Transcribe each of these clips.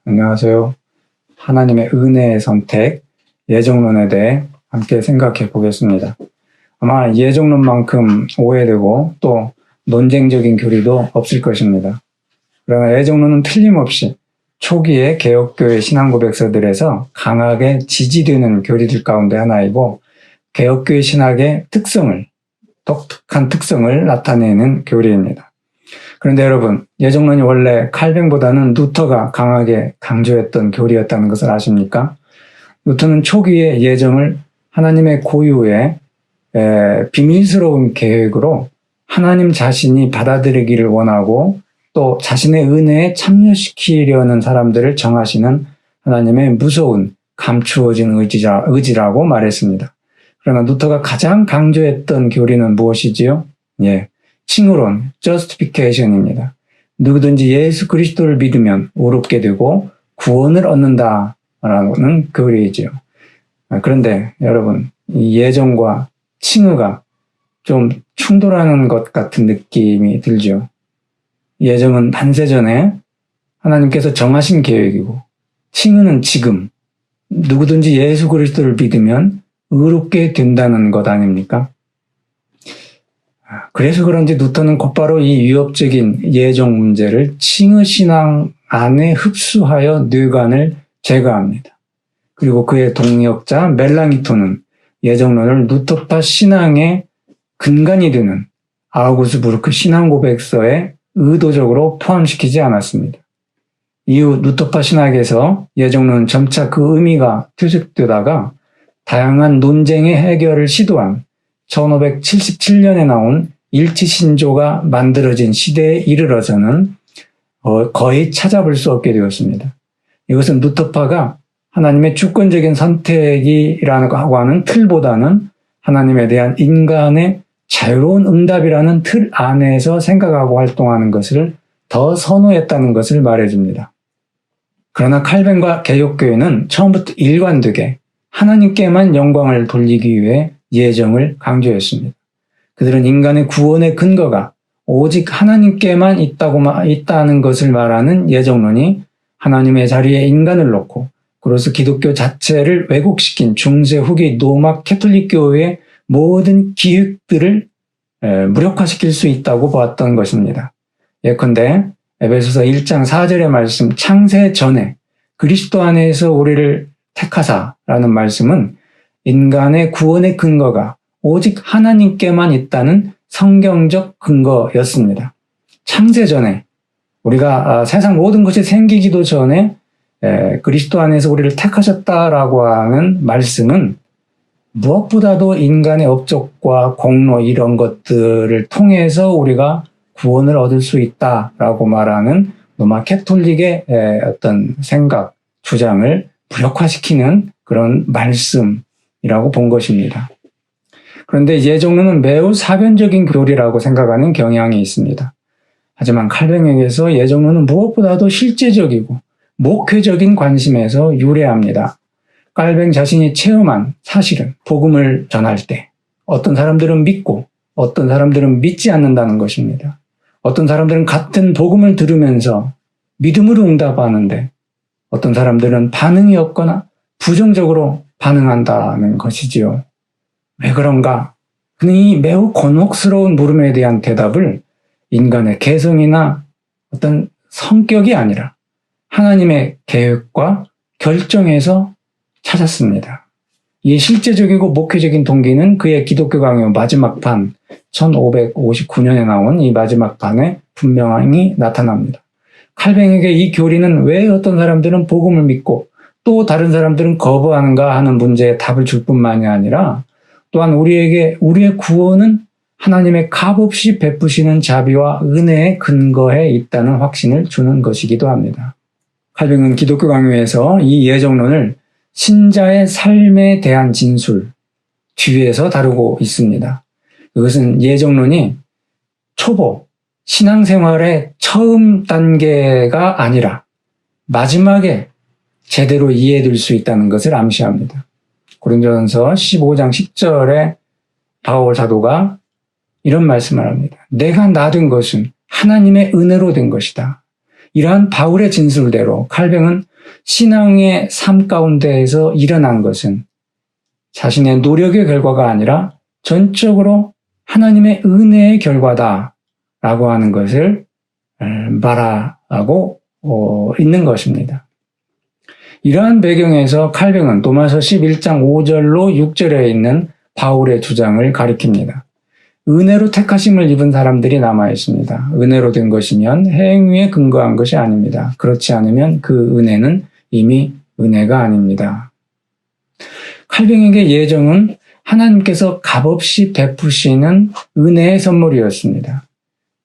안녕하세요. 하나님의 은혜의 선택, 예정론에 대해 함께 생각해 보겠습니다. 아마 예정론만큼 오해되고 또 논쟁적인 교리도 없을 것입니다. 그러나 예정론은 틀림없이 초기의 개혁교회 신앙고백서들에서 강하게 지지되는 교리들 가운데 하나이고, 개혁교회 신학의 독특한 특성을 나타내는 교리입니다. 그런데 여러분, 예정론이 원래 칼뱅보다는 루터가 강하게 강조했던 교리였다는 것을 아십니까? 루터는 초기에 예정을 하나님의 고유의 비밀스러운 계획으로 하나님 자신이 받아들이기를 원하고 또 자신의 은혜에 참여시키려는 사람들을 정하시는 하나님의 무서운 감추어진 의지라고 말했습니다. 그러나 루터가 가장 강조했던 교리는 무엇이지요? 칭의론, justification입니다. 누구든지 예수 그리스도를 믿으면 의롭게 되고 구원을 얻는다라는 교리이지요. 그런데 여러분, 이 예정과 칭의가 좀 충돌하는 것 같은 느낌이 들죠. 예정은 단세전에 하나님께서 정하신 계획이고, 칭의는 지금 누구든지 예수 그리스도를 믿으면 의롭게 된다는 것 아닙니까? 그래서 그런지 루터는 곧바로 이 위협적인 예정 문제를 칭의 신앙 안에 흡수하여 뇌관을 제거합니다. 그리고 그의 동역자 멜랑이톤은 예정론을 루터파 신앙의 근간이 되는 아우구스부르크 신앙고백서에 의도적으로 포함시키지 않았습니다. 이후 루터파 신학에서 예정론은 점차 그 의미가 퇴색되다가 다양한 논쟁의 해결을 시도한 1577년에 나온 일치신조가 만들어진 시대에 이르러서는 거의 찾아볼 수 없게 되었습니다. 이것은 루터파가 하나님의 주권적인 선택이라고 하는 틀보다는 하나님에 대한 인간의 자유로운 응답이라는 틀 안에서 생각하고 활동하는 것을 더 선호했다는 것을 말해줍니다. 그러나 칼뱅과 개혁교회는 처음부터 일관되게 하나님께만 영광을 돌리기 위해 예정을 강조했습니다. 그들은 인간의 구원의 근거가 오직 하나님께만 있다는 것을 말하는 예정론이 하나님의 자리에 인간을 놓고 그래서 기독교 자체를 왜곡시킨 중세 후기 노막 캐톨릭교회의 모든 기획들을 무력화시킬 수 있다고 보았던 것입니다. 예컨대 에베소서 1장 4절의 말씀, 창세 전에 그리스도 안에서 우리를 택하사라는 말씀은 인간의 구원의 근거가 오직 하나님께만 있다는 성경적 근거였습니다. 창세 전에 우리가 세상 모든 것이 생기기도 전에 그리스도 안에서 우리를 택하셨다라고 하는 말씀은 무엇보다도 인간의 업적과 공로 이런 것들을 통해서 우리가 구원을 얻을 수 있다라고 말하는 로마 캐톨릭의 어떤 생각, 주장을 무력화시키는 그런 말씀이라고 본 것입니다. 그런데 예정론은 매우 사변적인 교리라고 생각하는 경향이 있습니다. 하지만 칼뱅에게서 예정론은 무엇보다도 실제적이고 목회적인 관심에서 유래합니다. 칼뱅 자신이 체험한 사실은 복음을 전할 때 어떤 사람들은 믿고 어떤 사람들은 믿지 않는다는 것입니다. 어떤 사람들은 같은 복음을 들으면서 믿음으로 응답하는데 어떤 사람들은 반응이 없거나 부정적으로 반응한다는 것이지요. 왜 그런가? 이 매우 곤혹스러운 물음에 대한 대답을 인간의 개성이나 어떤 성격이 아니라 하나님의 계획과 결정에서 찾았습니다. 이 실제적이고 목회적인 동기는 그의 기독교 강요 마지막 판 1559년에 나온 이 마지막 판에 분명히 나타납니다. 칼뱅에게 이 교리는 왜 어떤 사람들은 복음을 믿고 또 다른 사람들은 거부하는가 하는 문제에 답을 줄 뿐만이 아니라 또한 우리에게 우리의 구원은 하나님의 값없이 베푸시는 자비와 은혜에 근거해 있다는 확신을 주는 것이기도 합니다. 칼뱅은 기독교 강요에서 이 예정론을 신자의 삶에 대한 진술 뒤에서 다루고 있습니다. 이것은 예정론이 초보, 신앙생활의 처음 단계가 아니라 마지막에 제대로 이해될 수 있다는 것을 암시합니다. 고린도전서 15장 10절에 바울 사도가 이런 말씀을 합니다. 내가 나 된 것은 하나님의 은혜로 된 것이다. 이러한 바울의 진술대로 칼뱅은 신앙의 삶 가운데에서 일어난 것은 자신의 노력의 결과가 아니라 전적으로 하나님의 은혜의 결과다라고 하는 것을 말하고 있는 것입니다. 이러한 배경에서 칼뱅은 로마서 11장 5절로 6절에 있는 바울의 주장을 가리킵니다. 은혜로 택하심을 입은 사람들이 남아 있습니다. 은혜로 된 것이면 행위에 근거한 것이 아닙니다. 그렇지 않으면 그 은혜는 이미 은혜가 아닙니다. 칼뱅에게 예정은 하나님께서 값없이 베푸시는 은혜의 선물이었습니다.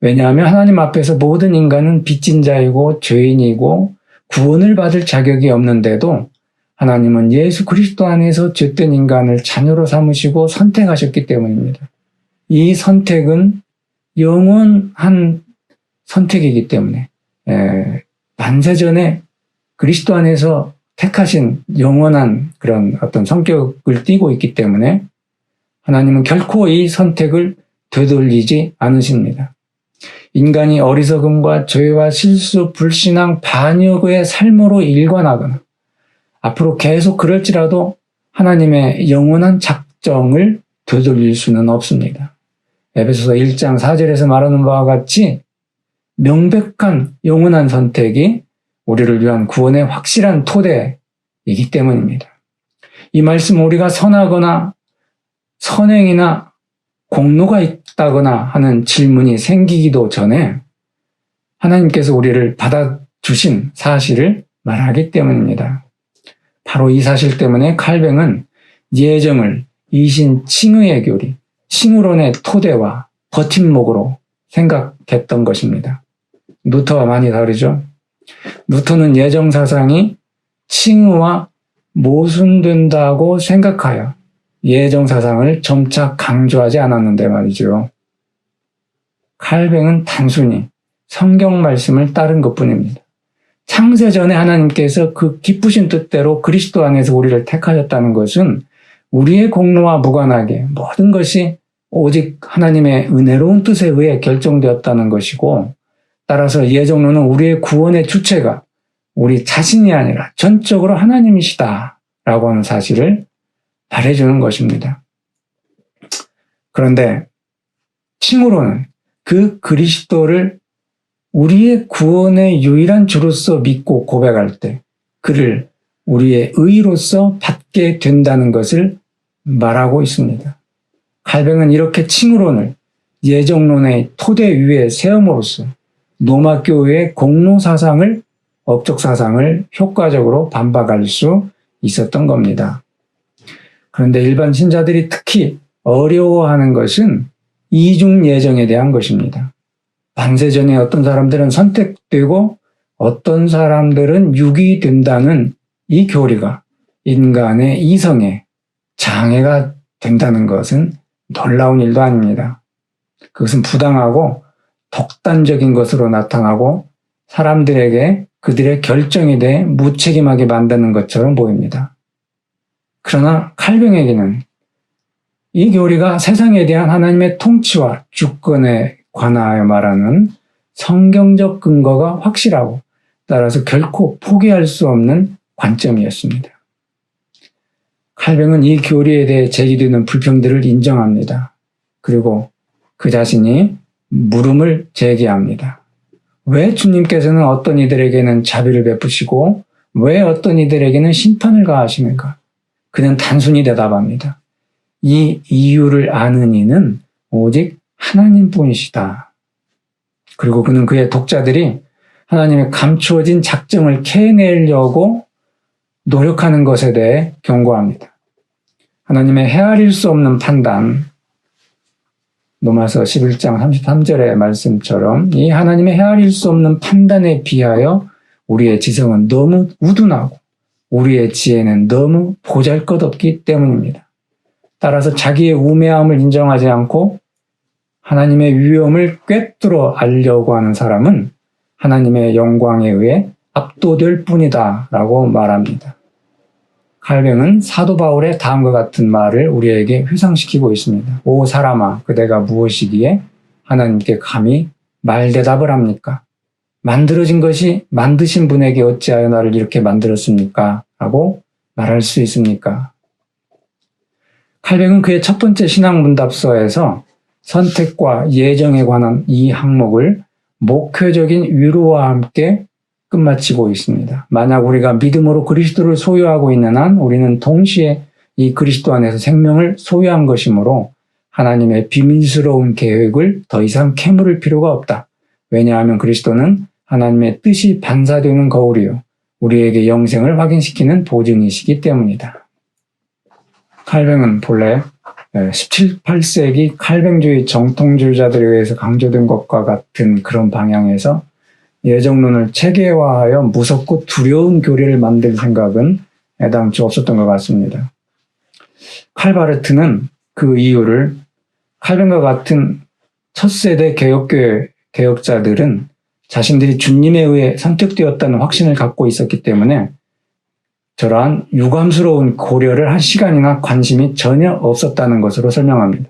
왜냐하면 하나님 앞에서 모든 인간은 빚진 자이고 죄인이고 구원을 받을 자격이 없는데도 하나님은 예수 그리스도 안에서 죄된 인간을 자녀로 삼으시고 선택하셨기 때문입니다. 이 선택은 영원한 선택이기 때문에 만세전에 그리스도 안에서 택하신 영원한 그런 어떤 성격을 띠고 있기 때문에 하나님은 결코 이 선택을 되돌리지 않으십니다. 인간이 어리석음과 죄와 실수, 불신앙, 반역의 삶으로 일관하거나 앞으로 계속 그럴지라도 하나님의 영원한 작정을 되돌릴 수는 없습니다. 에베소서 1장 4절에서 말하는 바와 같이 명백한 영원한 선택이 우리를 위한 구원의 확실한 토대이기 때문입니다. 이 말씀은 우리가 선하거나 선행이나 공로가 있다거나 하는 질문이 생기기도 전에 하나님께서 우리를 받아주신 사실을 말하기 때문입니다. 바로 이 사실 때문에 칼뱅은 예정을 이신 칭의의 교리, 칭의론의 토대와 버팀목으로 생각했던 것입니다. 루터와 많이 다르죠? 루터는 예정 사상이 칭의와 모순된다고 생각하여 예정 사상을 점차 강조하지 않았는데 말이죠. 칼뱅은 단순히 성경 말씀을 따른 것뿐입니다. 창세전에 하나님께서 그 기쁘신 뜻대로 그리스도 안에서 우리를 택하셨다는 것은 우리의 공로와 무관하게 모든 것이 오직 하나님의 은혜로운 뜻에 의해 결정되었다는 것이고, 따라서 예정론은 우리의 구원의 주체가 우리 자신이 아니라 전적으로 하나님이시다라고 하는 사실을 말해주는 것입니다. 그런데 칭의론은 그 그리스도를 우리의 구원의 유일한 주로서 믿고 고백할 때 그를 우리의 의로서 받게 된다는 것을 말하고 있습니다. 칼뱅은 이렇게 칭의론을 예정론의 토대 위에 세움으로써 로마 교회의 공로 사상을, 업적 사상을 효과적으로 반박할 수 있었던 겁니다. 그런데 일반 신자들이 특히 어려워하는 것은 이중 예정에 대한 것입니다. 만세전에 어떤 사람들은 선택되고 어떤 사람들은 유기된다는 이 교리가 인간의 이성에 장애가 된다는 것은 놀라운 일도 아닙니다. 그것은 부당하고 독단적인 것으로 나타나고 사람들에게 그들의 결정에 대해 무책임하게 만드는 것처럼 보입니다. 그러나 칼뱅에게는 이 교리가 세상에 대한 하나님의 통치와 주권에 관하여 말하는 성경적 근거가 확실하고 따라서 결코 포기할 수 없는 관점이었습니다. 칼뱅은 이 교리에 대해 제기되는 불평들을 인정합니다. 그리고 그 자신이 물음을 제기합니다. 왜 주님께서는 어떤 이들에게는 자비를 베푸시고 왜 어떤 이들에게는 심판을 가하시는가? 그는 단순히 대답합니다. 이 이유를 아는 이는 오직 하나님뿐이시다. 그리고 그는 그의 독자들이 하나님의 감추어진 작정을 캐내려고 노력하는 것에 대해 경고합니다. 하나님의 헤아릴 수 없는 판단, 로마서 11장 33절의 말씀처럼 이 하나님의 헤아릴 수 없는 판단에 비하여 우리의 지성은 너무 우둔하고 우리의 지혜는 너무 보잘것없기 때문입니다. 따라서 자기의 우매함을 인정하지 않고 하나님의 위엄을 꿰뚫어 알려고 하는 사람은 하나님의 영광에 의해 압도될 뿐이다 라고 말합니다. 칼뱅은 사도 바울의 다음과 같은 말을 우리에게 회상시키고 있습니다. 오 사람아, 그대가 무엇이기에 하나님께 감히 말대답을 합니까? 만들어진 것이 만드신 분에게 어찌하여 나를 이렇게 만들었습니까? 라고 말할 수 있습니까? 칼뱅은 그의 첫 번째 신앙문답서에서 선택과 예정에 관한 이 항목을 목회적인 위로와 함께 끝마치고 있습니다. 만약 우리가 믿음으로 그리스도를 소유하고 있는 한 우리는 동시에 이 그리스도 안에서 생명을 소유한 것이므로 하나님의 비밀스러운 계획을 더 이상 캐물을 필요가 없다. 왜냐하면 그리스도는 하나님의 뜻이 반사되는 거울이요 우리에게 영생을 확인시키는 보증이시기 때문이다. 칼뱅은 본래 17, 18세기 칼뱅주의 정통주의자들에 의해서 강조된 것과 같은 그런 방향에서 예정론을 체계화하여 무섭고 두려운 교리를 만들 생각은 애당초 없었던 것 같습니다. 칼바르트는 그 이유를 칼뱅과 같은 첫 세대 개혁교회 개혁자들은 자신들이 주님에 의해 선택되었다는 확신을 갖고 있었기 때문에 저러한 유감스러운 고려를 할 시간이나 관심이 전혀 없었다는 것으로 설명합니다.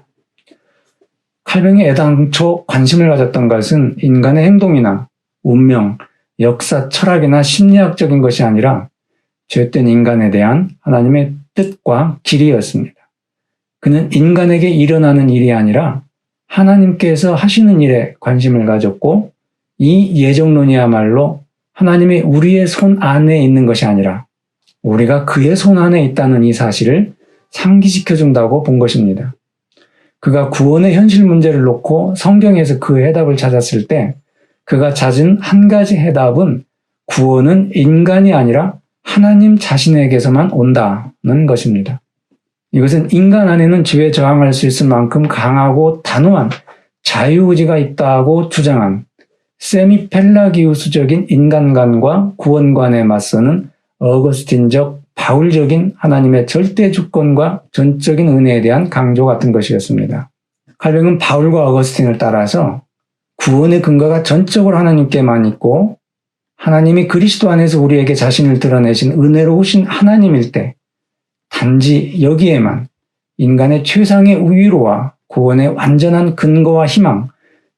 칼뱅이 애당초 관심을 가졌던 것은 인간의 행동이나 운명, 역사, 철학이나 심리학적인 것이 아니라 죄된 인간에 대한 하나님의 뜻과 길이었습니다. 그는 인간에게 일어나는 일이 아니라 하나님께서 하시는 일에 관심을 가졌고 이 예정론이야말로 하나님이 우리의 손 안에 있는 것이 아니라 우리가 그의 손 안에 있다는 이 사실을 상기시켜준다고 본 것입니다. 그가 구원의 현실 문제를 놓고 성경에서 그 해답을 찾았을 때 그가 찾은 한 가지 해답은 구원은 인간이 아니라 하나님 자신에게서만 온다는 것입니다. 이것은 인간 안에는 죄에 저항할 수 있을 만큼 강하고 단호한 자유의지가 있다고 주장한 세미펠라기우스적인 인간관과 구원관에 맞서는 어거스틴적 바울적인 하나님의 절대 주권과 전적인 은혜에 대한 강조 같은 것이었습니다. 칼뱅은 바울과 어거스틴을 따라서 구원의 근거가 전적으로 하나님께만 있고 하나님이 그리스도 안에서 우리에게 자신을 드러내신 은혜로우신 하나님일 때 단지 여기에만 인간의 최상의 우위로와 구원의 완전한 근거와 희망,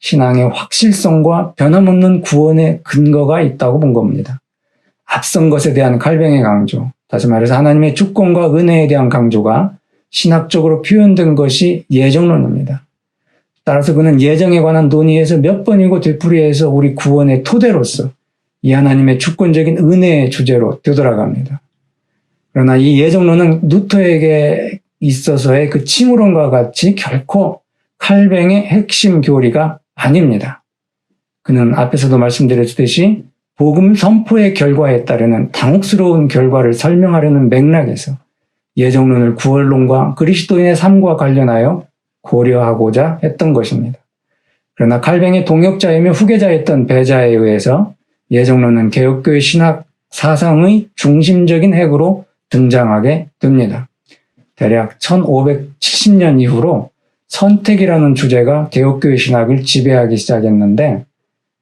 신앙의 확실성과 변함없는 구원의 근거가 있다고 본 겁니다. 앞선 것에 대한 칼뱅의 강조, 다시 말해서 하나님의 주권과 은혜에 대한 강조가 신학적으로 표현된 것이 예정론입니다. 따라서 그는 예정에 관한 논의에서 몇 번이고 되풀이해서 우리 구원의 토대로서 이 하나님의 주권적인 은혜의 주제로 되돌아갑니다. 그러나 이 예정론은 루터에게 있어서의 그 칭호론과 같이 결코 칼뱅의 핵심 교리가 아닙니다. 그는 앞에서도 말씀드렸듯이 복음 선포의 결과에 따르는 당혹스러운 결과를 설명하려는 맥락에서 예정론을 구원론과 그리스도인의 삶과 관련하여 고려하고자 했던 것입니다. 그러나 칼뱅의 동역자이며 후계자였던 베자에 의해서 예정론은 개혁교회 신학 사상의 중심적인 핵으로 등장하게 됩니다. 대략 1570년 이후로 선택이라는 주제가 개혁교회 신학을 지배하기 시작했는데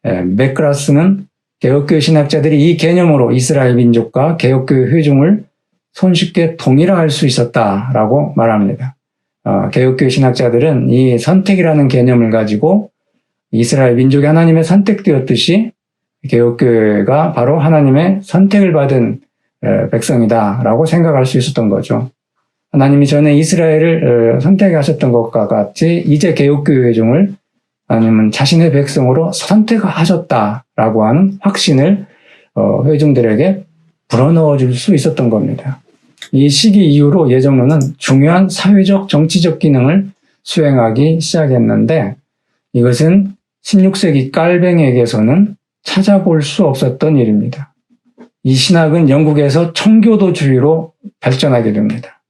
맥그라스는 개혁교회 신학자들이 이 개념으로 이스라엘 민족과 개혁교회 회중을 손쉽게 동일화할 수 있었다라고 말합니다. 개혁교회 신학자들은 이 선택이라는 개념을 가지고 이스라엘 민족이 하나님의 선택되었듯이 개혁교회가 바로 하나님의 선택을 받은 백성이다라고 생각할 수 있었던 거죠. 하나님이 전에 이스라엘을 선택하셨던 것과 같이 이제 개혁교회 회중을 하나님은 자신의 백성으로 선택하셨다라고 하는 확신을 회중들에게 불어넣어 줄 수 있었던 겁니다. 이 시기 이후로 예정론은 중요한 사회적 정치적 기능을 수행하기 시작했는데 이것은 16세기 칼뱅에게서는 찾아볼 수 없었던 일입니다. 이 신학은 영국에서 청교도주의로 발전하게 됩니다.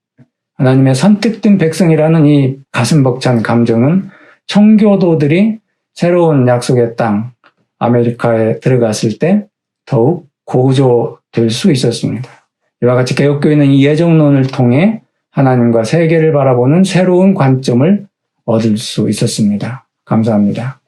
하나님의 선택된 백성이라는 이 가슴 벅찬 감정은 청교도들이 새로운 약속의 땅 아메리카에 들어갔을 때 더욱 고조될 수 있었습니다. 이와 같이 개혁교회는 이 예정론을 통해 하나님과 세계를 바라보는 새로운 관점을 얻을 수 있었습니다. 감사합니다.